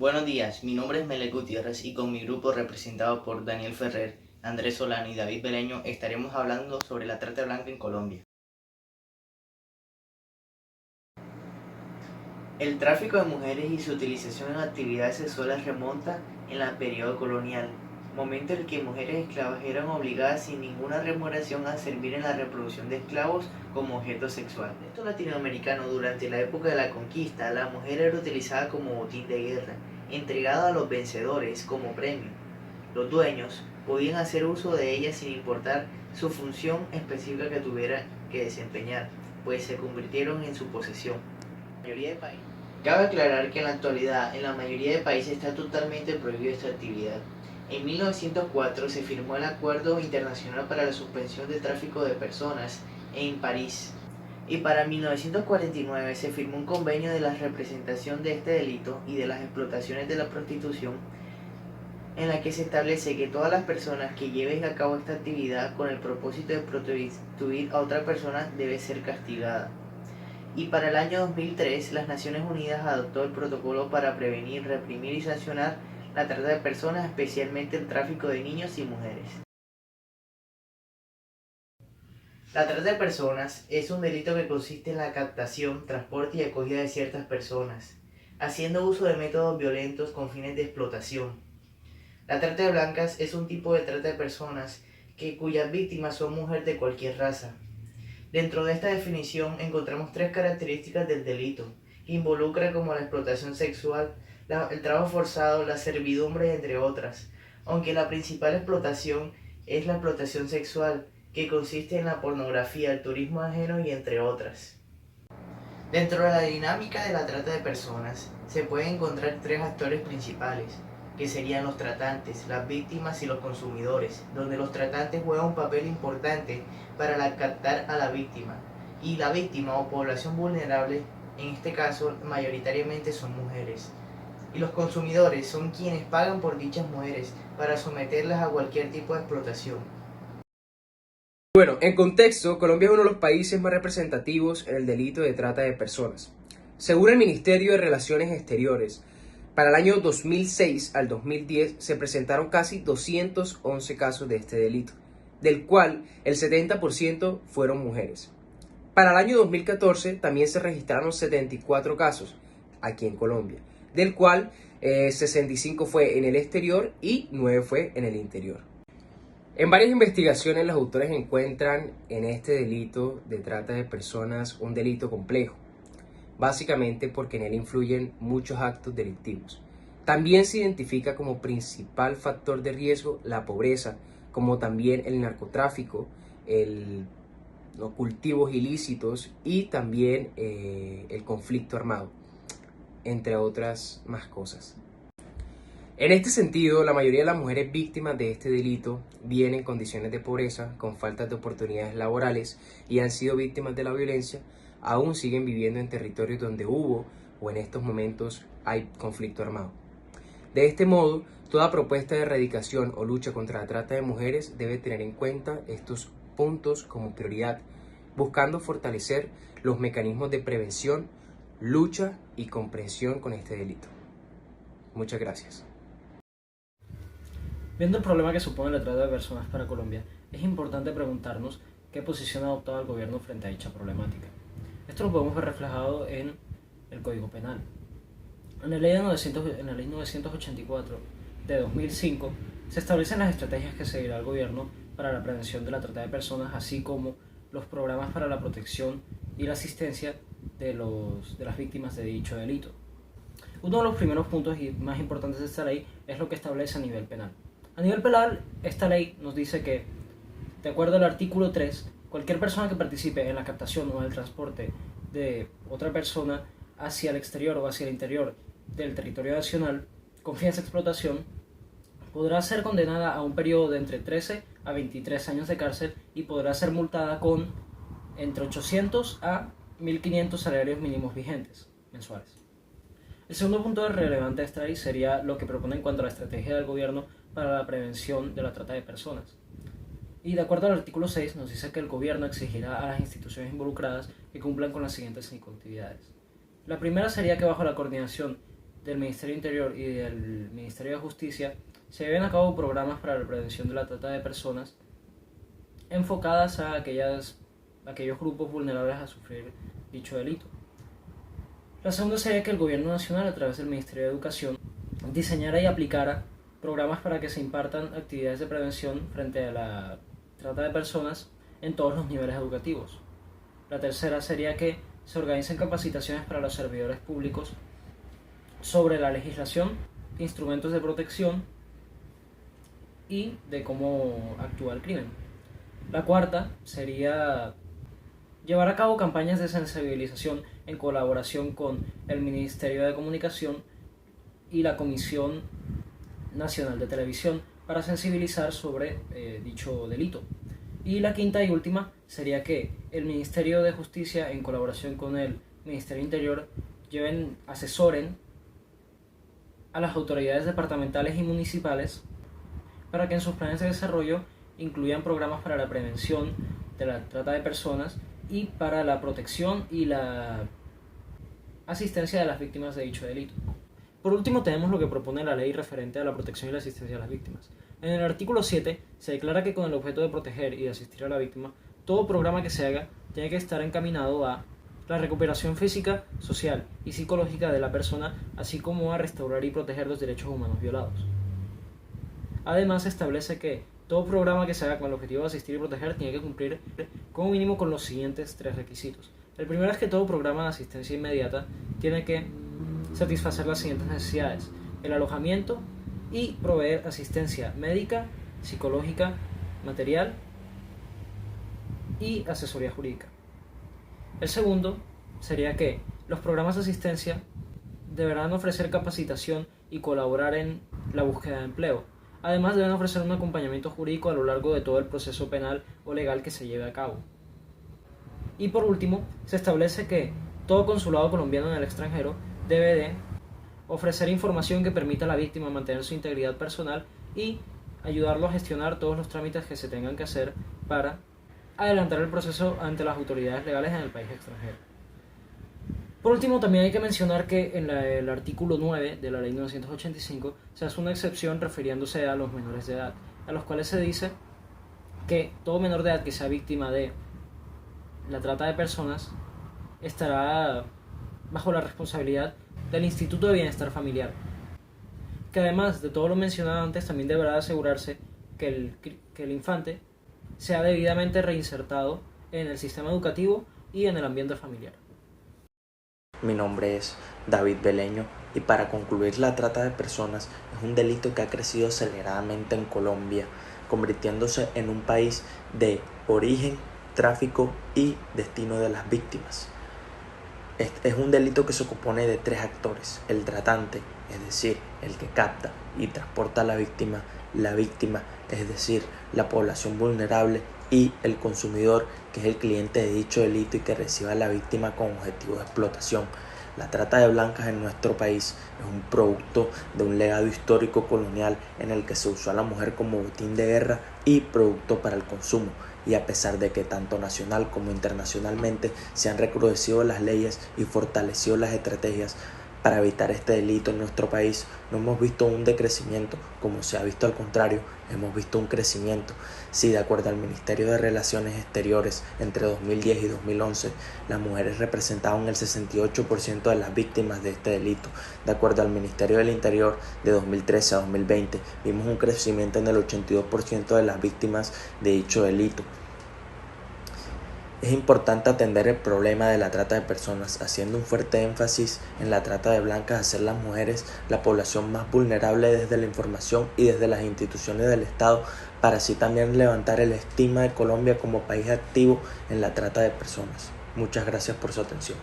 Buenos días, mi nombre es Melek Gutiérrez y con mi grupo representado por Daniel Ferrer, Andrés Solano y David Beleño estaremos hablando sobre la trata blanca en Colombia. El tráfico de mujeres y su utilización en actividades sexuales remonta en el periodo colonial, momento en el que mujeres esclavas eran obligadas sin ninguna remuneración a servir en la reproducción de esclavos como objeto sexual. En esto latinoamericano, durante la época de la conquista, la mujer era utilizada como botín de guerra, entregada a los vencedores como premio. Los dueños podían hacer uso de ella sin importar su función específica que tuviera que desempeñar, pues se convirtieron en su posesión. La mayoría de países. Cabe aclarar que en la actualidad en la mayoría de países está totalmente prohibida esta actividad. En 1904 se firmó el Acuerdo Internacional para la Suspensión del Tráfico de Personas en París, y para 1949 se firmó un convenio de la representación de este delito y de las explotaciones de la prostitución, en la que se establece que todas las personas que lleven a cabo esta actividad con el propósito de prostituir a otra persona debe ser castigada. Y para el año 2003, las Naciones Unidas adoptó el protocolo para prevenir, reprimir y sancionar la trata de personas, especialmente el tráfico de niños y mujeres. La trata de personas es un delito que consiste en la captación, transporte y acogida de ciertas personas, haciendo uso de métodos violentos con fines de explotación. La trata de blancas es un tipo de trata de personas cuyas víctimas son mujeres de cualquier raza. Dentro de esta definición encontramos tres características del delito, que involucra como la explotación sexual, el trabajo forzado, la servidumbre, entre otras, aunque la principal explotación es la explotación sexual, que consiste en la pornografía, el turismo ajeno y entre otras. Dentro de la dinámica de la trata de personas se pueden encontrar tres actores principales, que serían los tratantes, las víctimas y los consumidores, donde los tratantes juegan un papel importante para captar a la víctima, y la víctima o población vulnerable, en este caso mayoritariamente son mujeres. Y los consumidores son quienes pagan por dichas mujeres para someterlas a cualquier tipo de explotación. Bueno, en contexto, Colombia es uno de los países más representativos en el delito de trata de personas. Según el Ministerio de Relaciones Exteriores, para el año 2006 al 2010 se presentaron casi 211 casos de este delito, del cual el 70% fueron mujeres. Para el año 2014 también se registraron 74 casos aquí en Colombia, del cual 65 fue en el exterior y 9 fue en el interior. En varias investigaciones los autores encuentran en este delito de trata de personas un delito complejo, básicamente porque en él influyen muchos actos delictivos. También se identifica como principal factor de riesgo la pobreza, como también el narcotráfico, los cultivos ilícitos y también el conflicto armado, entre otras más cosas. En este sentido, la mayoría de las mujeres víctimas de este delito vienen en condiciones de pobreza, con faltas de oportunidades laborales y han sido víctimas de la violencia, aún siguen viviendo en territorios donde hubo o en estos momentos hay conflicto armado. De este modo, toda propuesta de erradicación o lucha contra la trata de mujeres debe tener en cuenta estos puntos como prioridad, buscando fortalecer los mecanismos de prevención, lucha y comprensión con este delito. Muchas gracias. Viendo el problema que supone la trata de personas para Colombia, es importante preguntarnos qué posición ha adoptado el gobierno frente a dicha problemática. Esto lo podemos ver reflejado en el Código Penal. En la ley 984 de 2005 se establecen las estrategias que seguirá el gobierno para la prevención de la trata de personas, así como los programas para la protección y la asistencia de las víctimas de dicho delito. Uno de los primeros puntos y más importantes de esta ley es lo que establece a nivel penal. A nivel penal, esta ley nos dice que, de acuerdo al artículo 3, cualquier persona que participe en la captación o en el transporte de otra persona hacia el exterior o hacia el interior del territorio nacional con fines de explotación podrá ser condenada a un periodo de entre 13 a 23 años de cárcel y podrá ser multada con entre 800 a 1.500 salarios mínimos vigentes mensuales. El segundo punto relevante de esta ley sería lo que propone en cuanto a la estrategia del gobierno para la prevención de la trata de personas. Y de acuerdo al artículo 6 nos dice que el gobierno exigirá a las instituciones involucradas que cumplan con las siguientes actividades. La primera sería que bajo la coordinación del Ministerio del Interior y del Ministerio de Justicia se lleven a cabo programas para la prevención de la trata de personas enfocadas a aquellos grupos vulnerables a sufrir dicho delito. La segunda sería que el Gobierno Nacional, a través del Ministerio de Educación, diseñara y aplicara programas para que se impartan actividades de prevención frente a la trata de personas en todos los niveles educativos. La tercera sería que se organicen capacitaciones para los servidores públicos sobre la legislación, instrumentos de protección y de cómo actúa el crimen. La cuarta sería llevar a cabo campañas de sensibilización en colaboración con el Ministerio de Comunicación y la Comisión Nacional de Televisión para sensibilizar sobre dicho delito. Y la quinta y última sería que el Ministerio de Justicia, en colaboración con el Ministerio del Interior, asesoren a las autoridades departamentales y municipales para que en sus planes de desarrollo incluyan programas para la prevención de la trata de personas y para la protección y la asistencia de las víctimas de dicho delito. Por último, tenemos lo que propone la ley referente a la protección y la asistencia de las víctimas. En el artículo 7 se declara que con el objeto de proteger y de asistir a la víctima, todo programa que se haga tiene que estar encaminado a la recuperación física, social y psicológica de la persona, así como a restaurar y proteger los derechos humanos violados. Además, se establece que todo programa que se haga con el objetivo de asistir y proteger tiene que cumplir como mínimo con los siguientes 3 requisitos. El primero es que todo programa de asistencia inmediata tiene que satisfacer las siguientes necesidades: el alojamiento y proveer asistencia médica, psicológica, material y asesoría jurídica. El segundo sería que los programas de asistencia deberán ofrecer capacitación y colaborar en la búsqueda de empleo. Además, deben ofrecer un acompañamiento jurídico a lo largo de todo el proceso penal o legal que se lleve a cabo. Y por último, se establece que todo consulado colombiano en el extranjero debe de ofrecer información que permita a la víctima mantener su integridad personal y ayudarlo a gestionar todos los trámites que se tengan que hacer para adelantar el proceso ante las autoridades legales en el país extranjero. Por último, también hay que mencionar que en el artículo 9 de la Ley 985 se hace una excepción refiriéndose a los menores de edad, a los cuales se dice que todo menor de edad que sea víctima de la trata de personas estará bajo la responsabilidad del Instituto de Bienestar Familiar, que además de todo lo mencionado antes también deberá asegurarse que el infante sea debidamente reinsertado en el sistema educativo y en el ambiente familiar. Mi nombre es David Beleño y para concluir, la trata de personas es un delito que ha crecido aceleradamente en Colombia, convirtiéndose en un país de origen, tráfico y destino de las víctimas. Es un delito que se compone de 3 actores: el tratante, es decir, el que capta y transporta a la víctima, es decir, la población vulnerable, y el consumidor, que es el cliente de dicho delito y que recibe a la víctima con objetivo de explotación. La trata de blancas en nuestro país es un producto de un legado histórico colonial en el que se usó a la mujer como botín de guerra y producto para el consumo. Y a pesar de que tanto nacional como internacionalmente se han recrudecido las leyes y fortalecido las estrategias para evitar este delito en nuestro país, no hemos visto un decrecimiento, como se ha visto al contrario, hemos visto un crecimiento. Sí, de acuerdo al Ministerio de Relaciones Exteriores, entre 2010 y 2011, las mujeres representaban el 68% de las víctimas de este delito. De acuerdo al Ministerio del Interior, de 2013 a 2020, vimos un crecimiento en el 82% de las víctimas de dicho delito. Es importante atender el problema de la trata de personas, haciendo un fuerte énfasis en la trata de blancas, hacer las mujeres la población más vulnerable desde la información y desde las instituciones del Estado, para así también levantar el estigma de Colombia como país activo en la trata de personas. Muchas gracias por su atención.